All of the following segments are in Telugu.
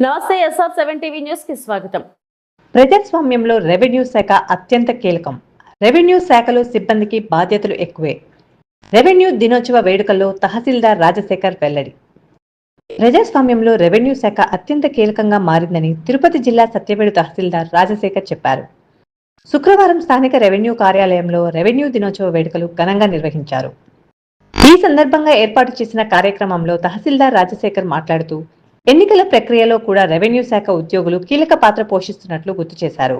నమస్తే SR7 టీవీ న్యూస్ కి స్వాగతం. ప్రజాస్వామ్యంలో రెవెన్యూ శాఖ అత్యంత కీలకం. రెవెన్యూ శాఖలో సిబ్బందికి బాధ్యతలు ఎక్కువే. రెవెన్యూ దినోత్సవ వేడుకల్లో తహసీల్దార్ రాజశేఖర్ వెల్లడి. ప్రజాస్వామ్యంలో రెవెన్యూ శాఖ అత్యంత కీలకంగా మారిందని తిరుపతి జిల్లా సత్యవేడు తహసీల్దార్ రాజశేఖర్ చెప్పారు. శుక్రవారం స్థానిక రెవెన్యూ కార్యాలయంలో రెవెన్యూ దినోత్సవ వేడుకలు ఘనంగా నిర్వహించారు. ఈ సందర్భంగా ఏర్పాటు చేసిన కార్యక్రమంలో తహసీల్దార్ రాజశేఖర్ మాట్లాడుతూ ఎన్నికల ప్రక్రియలో కూడా రెవెన్యూ శాఖ ఉద్యోగులు కీలక పాత్ర పోషిస్తున్నట్లు గుర్తు చేశారు.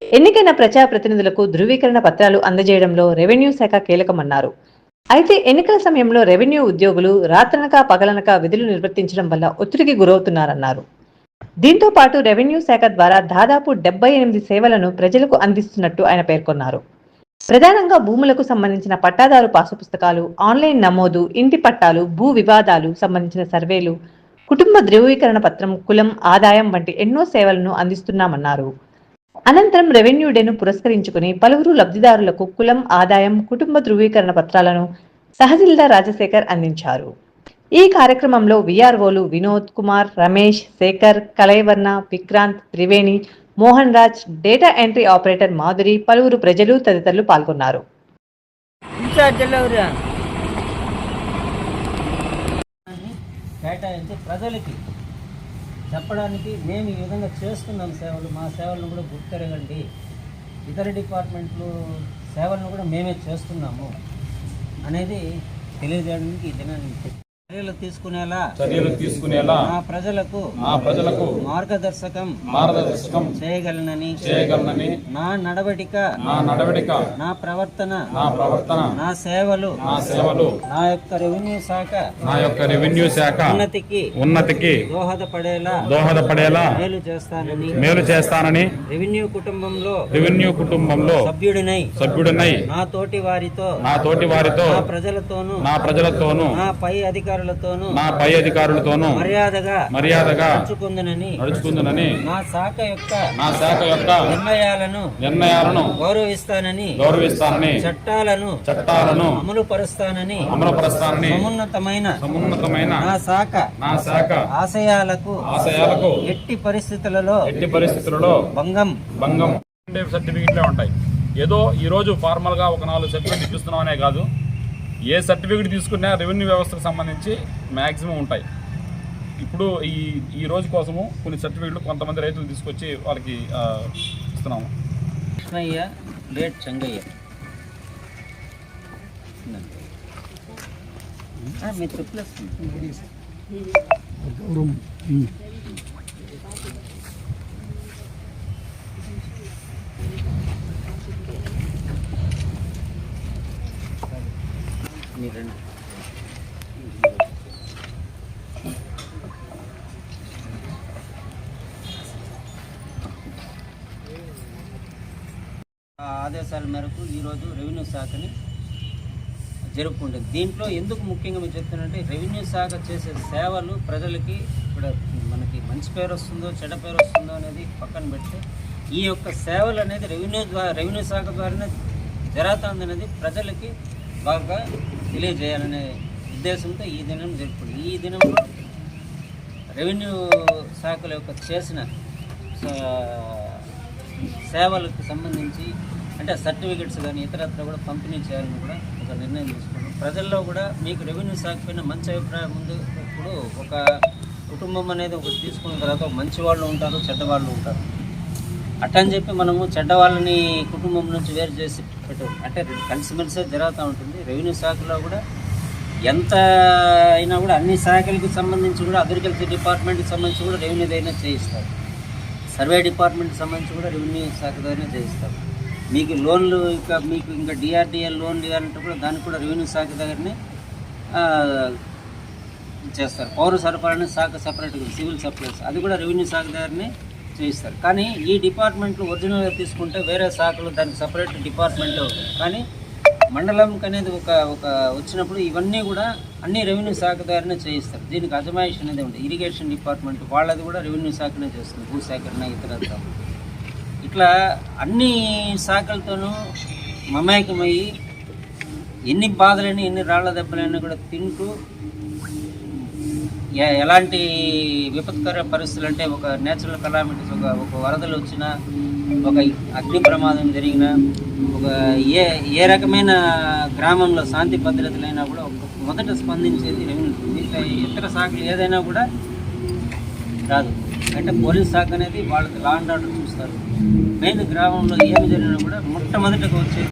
ఎన్నికైన ప్రజాప్రతినిధులకు ధృవీకరణ పత్రాలు అందజేయడంలో రెవెన్యూ శాఖ కీలకమన్నారు. అయితే ఎన్నికల సమయంలో రెవెన్యూ ఉద్యోగులు రాత్రనక పగలనక విధులు నిర్వర్తించడం వల్ల ఒత్తిడికి గురవుతున్నారన్నారు. దీంతో పాటు రెవెన్యూ శాఖ ద్వారా దాదాపు 78 సేవలను ప్రజలకు అందిస్తున్నట్టు ఆయన పేర్కొన్నారు. ప్రధానంగా భూములకు సంబంధించిన పట్టాదారు పాసు పుస్తకాలు, ఆన్లైన్ నమోదు, ఇంటి పట్టాలు, భూ వివాదాలు సంబంధించిన సర్వేలు, కుటుంబ ధృవీకరణ పత్రం, కులం, ఆదాయం వంటి ఎన్నో సేవలను అందిస్తున్నామన్నారు. అనంతరం రెవెన్యూ డేను పురస్కరించుకుని పలువురు లబ్ధిదారులకు కులం, ఆదాయం, కుటుంబ ధృవీకరణ పత్రాలను తహసీల్దార్ రాజశేఖర్ అందించారు. ఈ కార్యక్రమంలో విఆర్ఓలు Vinod Kumar, Ramesh, Sekhar, Kalaivarna, Vikrant, Triveni, Mohan Raj, data entry operator Madhuri, పలువురు ప్రజలు తదితరులు పాల్గొన్నారు. కేటాయించి ప్రజలకి చెప్పడానికి మేము ఈ విధంగా చేస్తున్నాం సేవలు, మా సేవలను కూడా గుర్తెరగండి, ఇతర డిపార్ట్మెంట్లు సేవలను కూడా మేమే చేస్తున్నాము అనేది తెలియజేయడానికి ఈ దినాన్ని చర్యలు తీసుకునేలా మా ప్రజలకు మార్గదర్శకం చేయగలనని నా నడవడిక నా ప్రవర్తన నా సేవలు నా యొక్క రెవెన్యూ శాఖ ఉన్నతికి దోహదపడేలా మేలు చేస్తానని రెవెన్యూ కుటుంబంలో సభ్యుడినై నా తోటి వారితో నా ప్రజలతోనూ నా పై అధికారులతోనూ మర్యాదగా నడుచుకుందునని నా శాఖ యొక్క నిర్ణయాలను గౌరవిస్తానని చట్టాలను అమలు పరుస్తానని సమున్నతమైన నా శాఖ ఆశయాలకు ఎట్టి పరిస్థితులలో భంగం సర్టిఫికెట్లే ఉంటాయి. ఏదో ఈరోజు ఫార్మల్గా ఒక 4 సర్టిఫికెట్ ఇప్పిస్తున్నామనే కాదు, ఏ సర్టిఫికెట్ తీసుకున్నా రెవెన్యూ వ్యవస్థకు సంబంధించి మ్యాక్సిమం ఉంటాయి. ఇప్పుడు ఈ రోజు కోసము కొన్ని సర్టిఫికెట్లు కొంతమంది రైతులు తీసుకొచ్చి వాళ్ళకి ఇస్తున్నాము. కృష్ణయ్య, లేట్ చెంగయ్య మీరు ప్లస్ ఆదేశాల మేరకు ఈరోజు రెవెన్యూ శాఖని జరుపుకుంటుంది. దీంట్లో ఎందుకు ముఖ్యంగా మీరు చెప్తున్నారంటే, రెవెన్యూ శాఖ చేసే సేవలు ప్రజలకి ఇప్పుడు మనకి మంచి పేరు వస్తుందో చెడ్డ పేరు వస్తుందో అనేది పక్కన పెడితే, ఈ యొక్క సేవలు అనేది రెవెన్యూ శాఖ ద్వారానే జరుగుతుంది అనేది ప్రజలకి బాగా తెలియజేయాలనే ఉద్దేశంతో ఈ దినం జరుపుకుంది. ఈ దినంలో రెవెన్యూ శాఖల యొక్క చేసిన సేవలకు సంబంధించి అంటే సర్టిఫికెట్స్ కానీ ఇతరత్ర కూడా పంపిణీ చేయాలని కూడా ఒక నిర్ణయం తీసుకున్నాం. ప్రజల్లో కూడా మీకు రెవెన్యూ శాఖ పైన మంచి అభిప్రాయం ఉంది. ఇప్పుడు ఒక కుటుంబం అనేది ఒకటి తీసుకున్న తర్వాత మంచి వాళ్ళు ఉంటారు, చెడ్డవాళ్ళు ఉంటారు. అట్టని చెప్పి మనము చెడ్డవాళ్ళని కుటుంబం నుంచి వేరు చేసి అంటే కలిసిమెలిసే జరుగుతూ ఉంటుంది. రెవెన్యూ శాఖలో కూడా ఎంత అయినా కూడా అన్ని శాఖలకు సంబంధించి కూడా అగ్రికల్చర్ డిపార్ట్మెంట్కి సంబంధించి కూడా రెవెన్యూ దగ్గర చేయిస్తారు, సర్వే డిపార్ట్మెంట్కి సంబంధించి కూడా రెవెన్యూ శాఖ దగ్గర చేయిస్తారు. మీకు లోన్లు మీకు ఇంకా డిఆర్డిఎల్ లోన్లు ఇవ్వాలంటే కూడా దానికి కూడా రెవెన్యూ శాఖ దగ్గరనే చేస్తారు. పౌర సరఫరాని శాఖ సపరేట్గా సివిల్ సప్లైస్ అది కూడా రెవెన్యూ శాఖ దగ్గరనే చేయిస్తారు. కానీ ఈ డిపార్ట్మెంట్లు ఒరిజినల్గా తీసుకుంటే వేరే శాఖలు దానికి సపరేట్ డిపార్ట్మెంట్ అవుతుంది. కానీ మండలంకి అనేది ఒక వచ్చినప్పుడు ఇవన్నీ కూడా అన్ని రెవెన్యూ శాఖ ద్వారానే చేయిస్తారు. దీనికి అజమాయిష్ అనేది ఉంటుంది. ఇరిగేషన్ డిపార్ట్మెంట్ వాళ్ళది కూడా రెవెన్యూ శాఖనే చేస్తుంది, భూసేకరణ ఇతరత్ర. ఇట్లా అన్ని శాఖలతోనూ మమేకమయ్యి ఎన్ని బాధలని ఎన్ని రాళ్ల దెబ్బలైనా కూడా తింటూ ఎలాంటి విపత్కర పరిస్థితులు అంటే ఒక నేచురల్ కలామిటీస్, ఒక వరదలు వచ్చినా, ఒక అగ్ని ప్రమాదం జరిగినా, ఒక ఏ రకమైన గ్రామంలో శాంతి భద్రతలైనా కూడా మొదట స్పందించేది రెవెన్యూ. దీంట్లో ఇతర శాఖలు ఏదైనా కూడా రాదు. అంటే పోలీస్ శాఖ అనేది వాళ్ళకి లా అండ్ ఆర్డర్ చూస్తారు. మెయిన్ గ్రామంలో ఏమి జరిగినా కూడా మొట్టమొదటిగా వచ్చేది